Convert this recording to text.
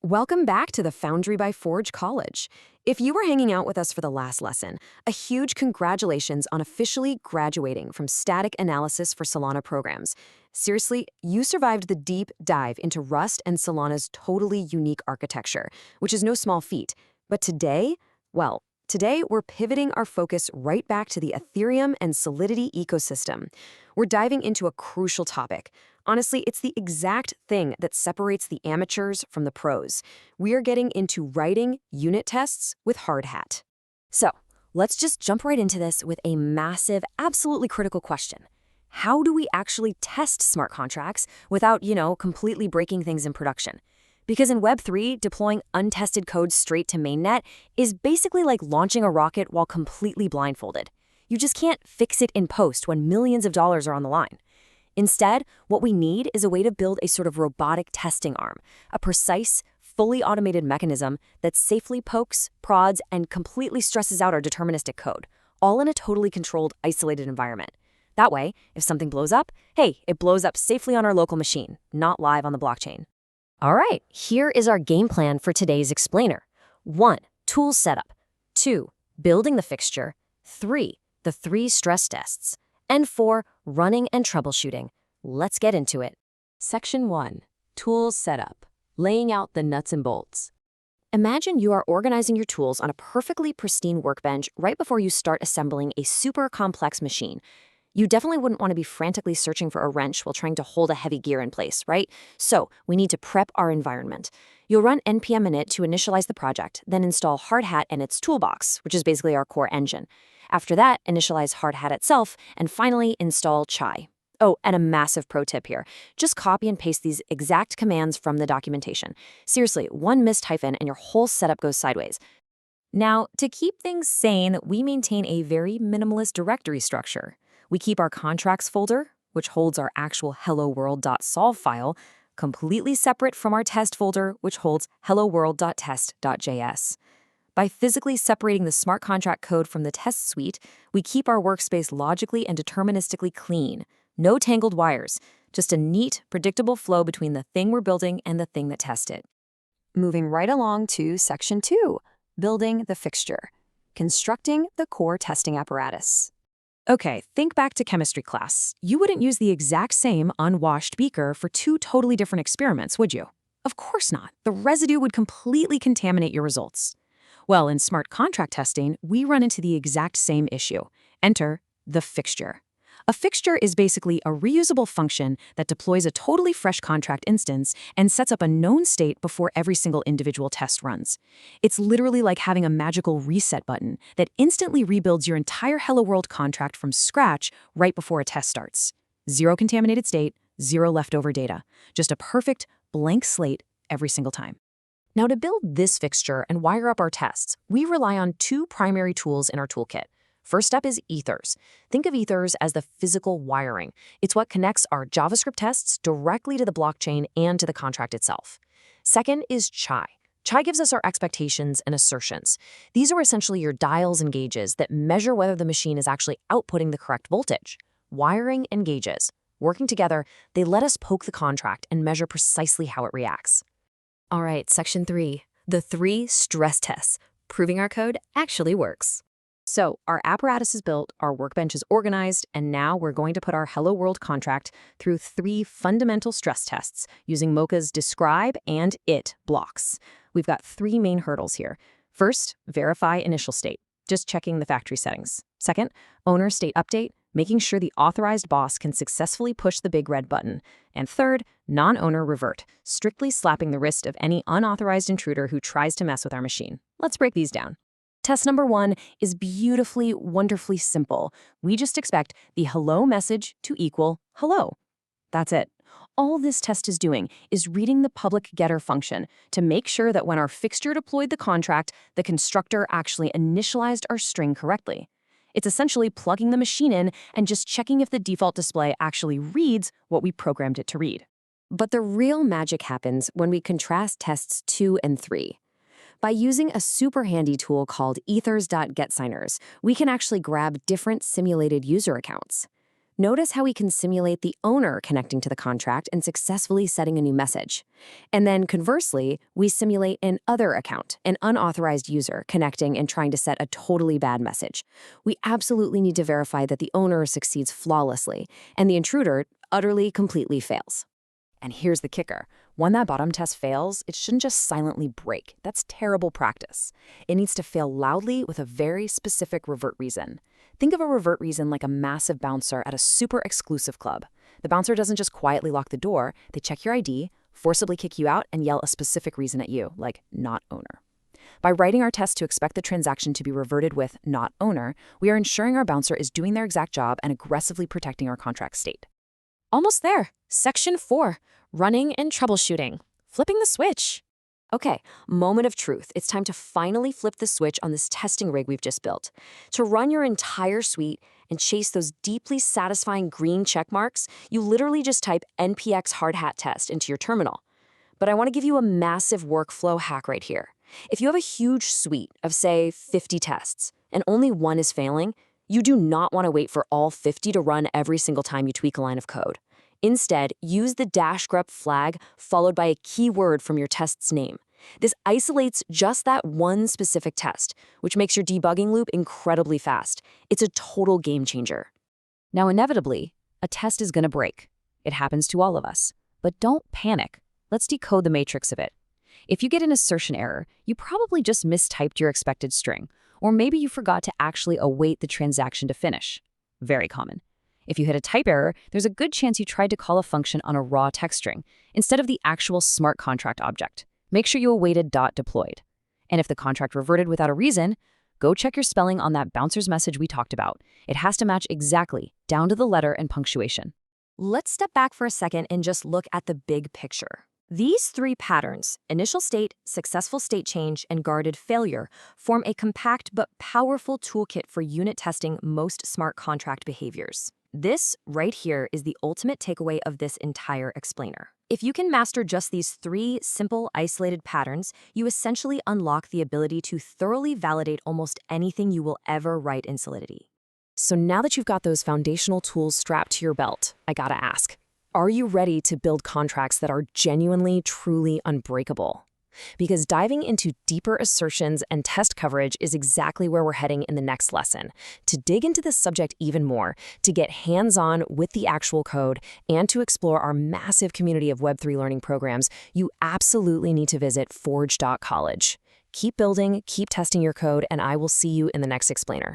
Welcome back to the Foundry by Forge College. If you were hanging out with us for the last lesson, a huge congratulations on officially graduating from static analysis for Solana programs. Seriously, you survived the deep dive into Rust and Solana's totally unique architecture, which is no small feat. But today, today we're pivoting our focus right back to the Ethereum and Solidity ecosystem. We're diving into a crucial topic. Honestly, it's the exact thing that separates the amateurs from the pros. We are getting into writing unit tests with Hardhat. So, let's just jump right into this with a massive, absolutely critical question. How do we actually test smart contracts without, completely breaking things in production? Because in Web3, deploying untested code straight to mainnet is basically like launching a rocket while completely blindfolded. You just can't fix it in post when millions of dollars are on the line. Instead, what we need is a way to build a sort of robotic testing arm, a precise, fully automated mechanism that safely pokes, prods, and completely stresses out our deterministic code, all in a totally controlled, isolated environment. That way, if something blows up, hey, it blows up safely on our local machine, not live on the blockchain. All right, here is our game plan for today's explainer. 1. Tool setup. 2. Building the fixture. 3. The 3 stress tests. And 4. Running and troubleshooting. Let's get into it. Section 1. Tools setup. Laying out the nuts and bolts. Imagine you are organizing your tools on a perfectly pristine workbench right before you start assembling a super complex machine. You definitely wouldn't want to be frantically searching for a wrench while trying to hold a heavy gear in place, right? So we need to prep our environment. You'll run npm init to initialize the project, then install Hardhat and its toolbox, which is basically our core engine. After that, initialize Hardhat itself, and finally install Chai. Oh, and a massive pro tip here. Just copy and paste these exact commands from the documentation. Seriously, one missed hyphen and your whole setup goes sideways. Now, to keep things sane, we maintain a very minimalist directory structure. We keep our contracts folder, which holds our actual HelloWorld.solve file, completely separate from our test folder, which holds HelloWorld.test.js. By physically separating the smart contract code from the test suite, we keep our workspace logically and deterministically clean. No tangled wires, just a neat, predictable flow between the thing we're building and the thing that tests it. Moving right along to Section 2, Building the Fixture. Constructing the core testing apparatus. Okay, think back to chemistry class. You wouldn't use the exact same unwashed beaker for 2 totally different experiments, would you? Of course not. The residue would completely contaminate your results. Well, in smart contract testing, we run into the exact same issue. Enter the fixture. A fixture is basically a reusable function that deploys a totally fresh contract instance and sets up a known state before every single individual test runs. It's literally like having a magical reset button that instantly rebuilds your entire Hello World contract from scratch right before a test starts. 0 contaminated state, 0 leftover data. Just a perfect blank slate every single time. Now, to build this fixture and wire up our tests, we rely on 2 primary tools in our toolkit. First up is ethers. Think of ethers as the physical wiring. It's what connects our JavaScript tests directly to the blockchain and to the contract itself. Second is Chai. Chai gives us our expectations and assertions. These are essentially your dials and gauges that measure whether the machine is actually outputting the correct voltage. Wiring and gauges. Working together, they let us poke the contract and measure precisely how it reacts. All right, Section 3, the 3 stress tests, proving our code actually works. So our apparatus is built, our workbench is organized, and now we're going to put our Hello World contract through 3 fundamental stress tests using Mocha's describe and it blocks. We've got 3 main hurdles here. First, verify initial state, just checking the factory settings. Second, owner state update, making sure the authorized boss can successfully push the big red button. And third, non-owner revert, strictly slapping the wrist of any unauthorized intruder who tries to mess with our machine. Let's break these down. Test number 1 is beautifully, wonderfully simple. We just expect the hello message to equal hello. That's it. All this test is doing is reading the public getter function to make sure that when our fixture deployed the contract, the constructor actually initialized our string correctly. It's essentially plugging the machine in and just checking if the default display actually reads what we programmed it to read. But the real magic happens when we contrast tests 2 and 3. By using a super handy tool called ethers.getsigners, we can actually grab different simulated user accounts. Notice how we can simulate the owner connecting to the contract and successfully setting a new message. And then conversely, we simulate an other account, an unauthorized user, connecting and trying to set a totally bad message. We absolutely need to verify that the owner succeeds flawlessly and the intruder utterly, completely fails. And here's the kicker. When that bottom test fails, it shouldn't just silently break. That's terrible practice. It needs to fail loudly with a very specific revert reason. Think of a revert reason like a massive bouncer at a super exclusive club. The bouncer doesn't just quietly lock the door, they check your ID, forcibly kick you out, and yell a specific reason at you, like not owner. By writing our test to expect the transaction to be reverted with not owner, we are ensuring our bouncer is doing their exact job and aggressively protecting our contract state. Almost there. Section 4, running and troubleshooting. Flipping the switch. Okay, moment of truth. It's time to finally flip the switch on this testing rig we've just built. To run your entire suite and chase those deeply satisfying green check marks, you literally just type npx hardhat-test into your terminal. But I want to give you a massive workflow hack right here. If you have a huge suite of, say, 50 tests, and only one is failing, you do not want to wait for all 50 to run every single time you tweak a line of code. Instead, use the -grep flag followed by a keyword from your test's name. This isolates just that one specific test, which makes your debugging loop incredibly fast. It's a total game changer. Now, inevitably, a test is going to break. It happens to all of us. But don't panic. Let's decode the matrix of it. If you get an assertion error, you probably just mistyped your expected string, or maybe you forgot to actually await the transaction to finish. Very common. If you hit a type error, there's a good chance you tried to call a function on a raw text string instead of the actual smart contract object. Make sure you awaited .deployed. And if the contract reverted without a reason, go check your spelling on that bouncer's message we talked about. It has to match exactly, down to the letter and punctuation. Let's step back for a second and just look at the big picture. These three patterns, initial state, successful state change, and guarded failure, form a compact but powerful toolkit for unit testing most smart contract behaviors. This, right here, is the ultimate takeaway of this entire explainer. If you can master just these three simple, isolated patterns, you essentially unlock the ability to thoroughly validate almost anything you will ever write in Solidity. So now that you've got those foundational tools strapped to your belt, I gotta ask, are you ready to build contracts that are genuinely, truly unbreakable? Because diving into deeper assertions and test coverage is exactly where we're heading in the next lesson. To dig into this subject even more, to get hands-on with the actual code, and to explore our massive community of Web3 learning programs, you absolutely need to visit forge.college. Keep building, keep testing your code, and I will see you in the next explainer.